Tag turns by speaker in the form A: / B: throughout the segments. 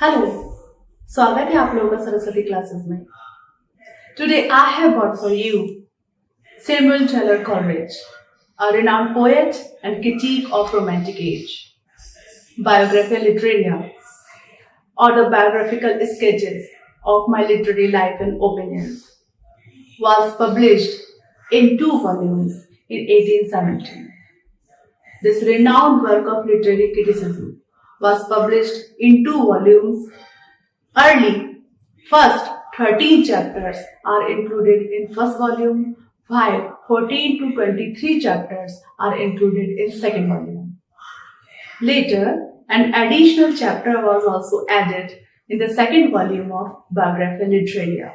A: Hello, स्वागत है आप लोगों का सरस्वती क्लासेस में। Today I have brought for you Samuel Taylor Coleridge, a renowned poet and critic of Romantic age. Biographia Literaria, autobiographical sketches of my literary life and opinions, was published in 2 volumes in 1870. This renowned work of literary criticism was published in 2 volumes early. First 13 chapters are included in first volume, while 14 to 23 chapters are included in second volume. Later, an additional chapter was also added in the second volume of Biographia Literaria.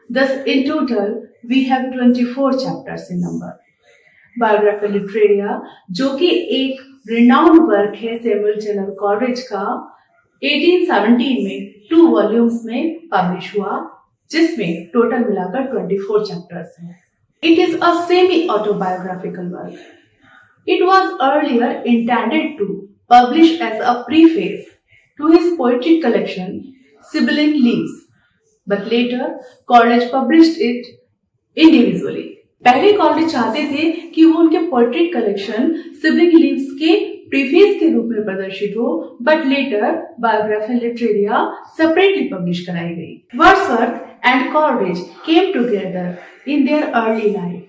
A: Thus, in total, we have 24 chapters in number. Biographia Literaria, जो कि एक renowned work है Samuel Taylor Coleridge का, 1817 में 2 volumes में publish हुआ, जिसमें total मिलाकर 24 चैप्टर्स हैं. It is a semi-autobiographical work. It was earlier intended to publish as a preface to his poetry collection, Sibylline Leaves, but later Coleridge published it individually. पहले Coleridge चाहते थे कि वो उनके पोएट्री कलेक्शन सिबलिंग लीव्स के preface के रूप में प्रदर्शित हो, but later Biographia Literaria separately publish कराई गई. Wordsworth and Coleridge came together in their early life.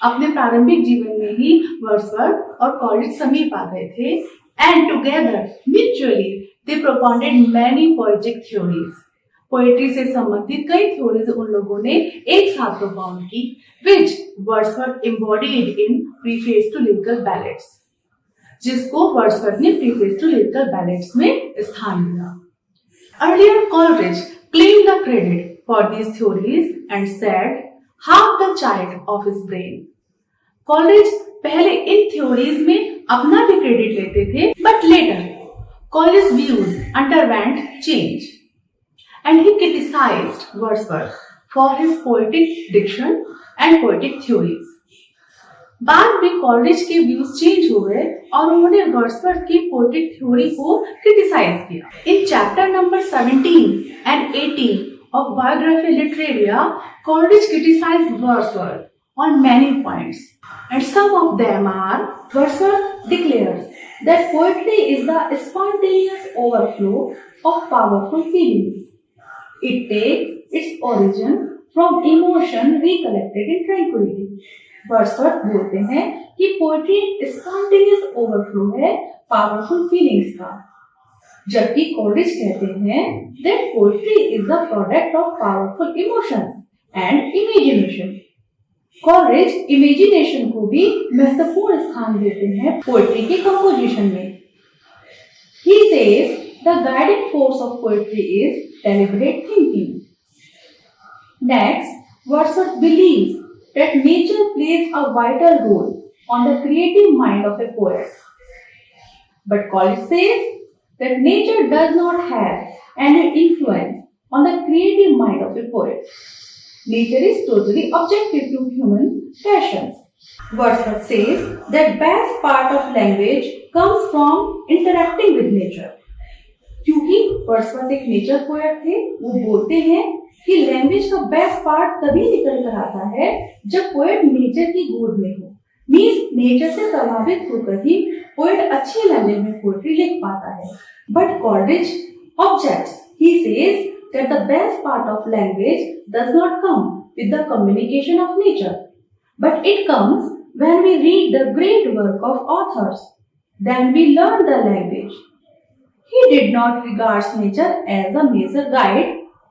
A: अपने प्रारंभिक जीवन में ही वर्ड्सवर्थ और कॉलरिज समीप आ गए थे, and together mutually they propounded many poetic theories. Poetry से संबंधित कई थ्योरीज उन लोगों ने एक साथ प्रोपाउंड की, which Wordsworth embodied in preface to lyrical ballads, जिसको वर्ड्सवर्थ ने preface to lyrical ballads में स्थान दिया. Earlier Coleridge claimed the credit for these theories and said, half the child of his brain. Coleridge पहले इन थ्योरीज में अपना भी credit लेते थे, but later Coleridge's views underwent change. And he criticized Wordsworth for his poetic diction and poetic theories. बाद में Coleridge के views change हो गए और उन्होंने वर्ड्सवर्थ की पोएटिक थ्योरी को क्रिटिसाइज किया. In chapter number 17 and 18 of Biographia Literaria, Coleridge criticized Wordsworth on many points, and some of them are: Wordsworth declares that poetry is the spontaneous overflow of powerful feelings. It takes its origin from emotion recollected in tranquility. Wordsworth बोलते हैं कि poetry spontaneous overflow है powerful feelings का, जबकि Coleridge कहते हैं that poetry is the product of powerful emotions and imagination. Coleridge imagination को भी महत्वपूर्ण स्थान देते हैं पोएट्री के कंपोजिशन में. He says the guiding force of poetry is deliberate thinking. Next, Wordsworth believes that nature plays a vital role on the creative mind of a poet. But Coleridge says that nature does not have any influence on the creative mind of a poet. Nature is totally objective to human passions. Wordsworth says that best part of language comes from interacting with nature. क्योंकि Wordsworth एक nature poet थे, वो बोलते हैं कि language का best part तभी निकल कर आता है जब पोएट नेचर की गोद में हो. मींस नेचर से प्रभावित होकर ही पोएट अच्छी लैंग्वेज में पोएट्री लिख पाता है. But Coleridge objects. He says that the best part of language does not come with the communication of nature, but it comes when we read the great work of authors. Then we learn the language. He did not regard nature as a major guide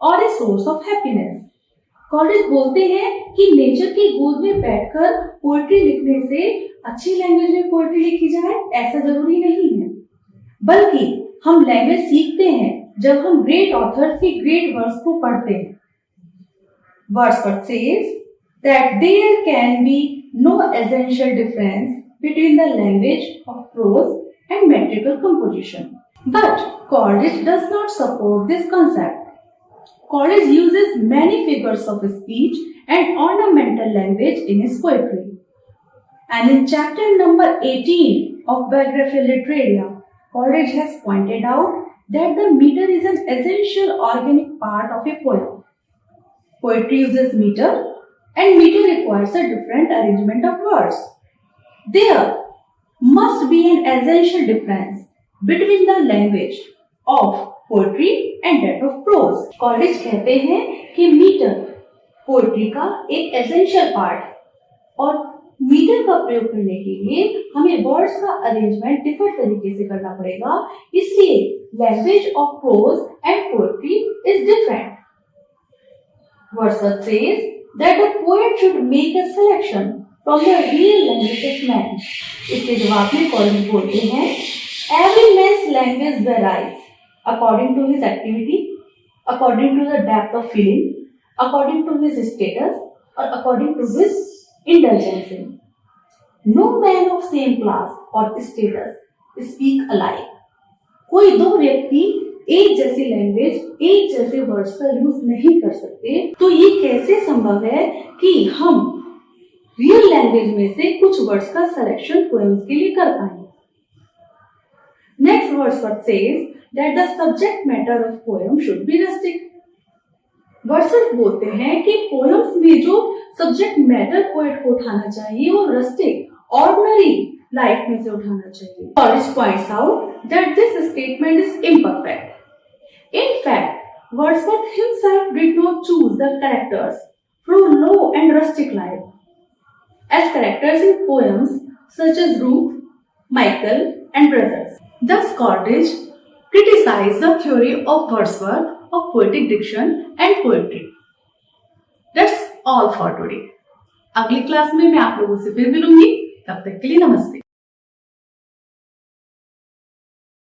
A: or a source of happiness. Coleridge बोलते हैं कि nature की गोद में बैठकर poetry लिखने से अच्छी लैंग्वेज में पोएट्री लिखी जाए ऐसा जरूरी नहीं है, बल्कि हम लैंग्वेज सीखते हैं जब हम ग्रेट ऑथर्स की ग्रेट वर्क्स को पढ़ते हैं. Wordsworth says that there can be no essential difference between the language of prose and metrical composition. But Coleridge does not support this concept. Coleridge uses many figures of speech and ornamental language in his poetry. And in chapter number 18 of Biographia Literaria, Coleridge has pointed out
B: that the meter is an essential organic part of a poem. Poetry uses meter, and meter requires a different arrangement of words. There must be an essential difference between the language of poetry and that of prose. College कहते हैं कि metre poetry का एक essential part है और metre का प्रयोग करने के लिए हमें वर्ड्स का अरेंजमेंट डिफरेंट तरीके से करना पड़ेगा, इसलिए language of pros and poetry is different. Wordsworth says that the poet should make a selection from the real language of man. इसके जवाब में कॉलेज बोलते हैं, every man's language varies according to his activity, according to the depth of feeling, according to his status, or according to his indulgence in. No man of same class or status speak alike. कोई दो व्यक्ति एक जैसी language, एक जैसे words का use नहीं कर सकते. तो ये कैसे संभव है कि हम रियल लैंग्वेज में से कुछ वर्ड्स का सिलेक्शन पोएम्स के लिए कर पाए. Next Wordsworth says that the subject matter of poem should be rustic. Wordsworth बोलते हैं कि पोएम्स में जो सब्जेक्ट मैटर पोएट को उठाना चाहिए वो रस्टिक, ऑर्डिनरी लाइफ में से उठाना चाहिए. College points out that this statement is imperfect. In fact, Wordsworth himself did not choose the characters from low and rustic life as characters in poems such as Ruth, Michael, and Brothers.
A: Thus, Coleridge criticized the theory of Wordsworth of poetic diction and poetry. That's all for today. अगली class में मैं आप लोगों से फिर मिलूंगी. तब तक के लिए नमस्ते.